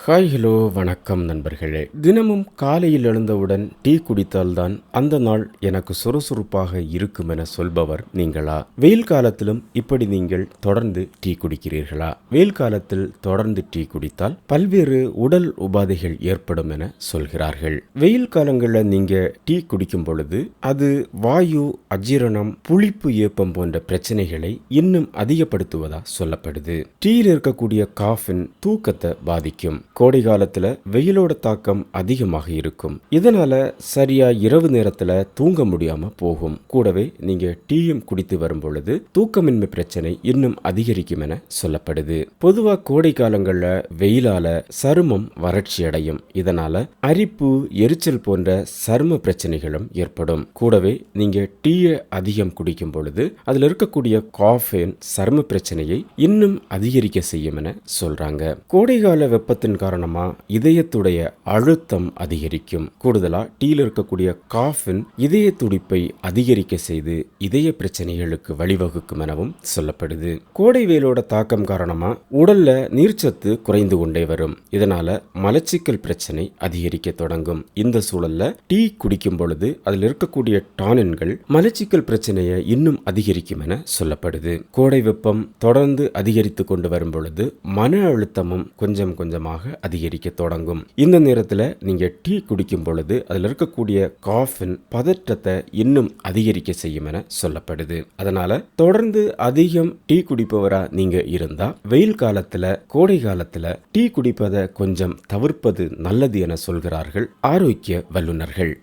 Hi hello வணக்கம் நண்பர்களே. தினமும் காலையில் எழுந்தவுடன் டீ குடித்தால்தான் அந்த நாள் எனக்கு சுறுசுறுப்பாக இருக்கும் என சொல்பவர் நீங்களா? வெயில் காலத்திலும் இப்படி நீங்கள் தொடர்ந்து டீ குடிக்கிறீர்களா? வெயில் காலத்தில் தொடர்ந்து டீ குடித்தால் பல்வேறு உடல் உபாதைகள் ஏற்படும் என சொல்கிறார்கள். வெயில் காலங்களில் நீங்க டீ குடிக்கும் பொழுது அது வாயு, அஜீரணம், புளிப்பு ஏப்பம் போன்ற பிரச்சனைகளை இன்னும் அதிகப்படுத்துவதா சொல்லப்படுது. டீயில் இருக்கக்கூடிய காஃபின் தூக்கத்தை பாதிக்கும். கோடை காலத்துல வெயிலோட தாக்கம் அதிகமாக இருக்கும். இதனால சரியா இரவு நேரத்துல தூங்க முடியாம போகும். கூடவே நீங்க டீயும் குடித்து வரும் பொழுது தூக்கமின்மை பிரச்சனை இன்னும் அதிகரிக்கும் என சொல்லப்படுது. பொதுவா கோடை காலங்கள்ல வெயிலால சருமம் வறட்சி அடையும். இதனால அரிப்பு, எரிச்சல் போன்ற சரும பிரச்சனைகளும் ஏற்படும். கூடவே நீங்க டீயை அதிகம் குடிக்கும் பொழுது அதுல இருக்கக்கூடிய காஃபின் சரும பிரச்சனையை இன்னும் அதிகரிக்க செய்யும் என சொல்றாங்க. கோடைகால வெப்பத்தின் காரணமா இதயத்துடைய அழுத்தம் அதிகரிக்கும். கூடுதலா டீல இருக்கக்கூடிய காஃபின் இதய துடிப்பை அதிகரிக்க செய்து இதய பிரச்சனைகளுக்கு வழிவகுக்கும் எனவும் சொல்லப்படுது. கோடை வெயிலோட தாக்கம் காரணமா உடல்ல நீர்ச்சத்து குறைந்து கொண்டே வரும். இதனால மலச்சிக்கல் பிரச்சனை அதிகரிக்க தொடங்கும். இந்த சூழல்ல டீ குடிக்கும் பொழுது அதில் இருக்கக்கூடிய டானின்கள் மலச்சிக்கல் பிரச்சனையை இன்னும் அதிகரிக்கும் என சொல்லப்படுது. கோடை வெப்பம் தொடர்ந்து அதிகரித்து கொண்டு வரும் பொழுது மன அழுத்தமும் கொஞ்சம் கொஞ்சமாக அதிகரிக்க தொடங்கும். இந்த நேரத்தில் நீங்க டீ குடிக்கும் பொழுது அதில் இருக்கக்கூடிய காஃபின் பதற்றத்தை இன்னும் அதிகரிக்க செய்யும் என சொல்லப்படுது. அதனால தொடர்ந்து அதிகம் டீ குடிப்பவரா நீங்க இருந்தா வெயில் காலத்துல, கோடை காலத்துல டீ குடிப்பதை கொஞ்சம் தவிர்ப்பது நல்லது என சொல்கிறார்கள் ஆரோக்கிய வல்லுநர்கள்.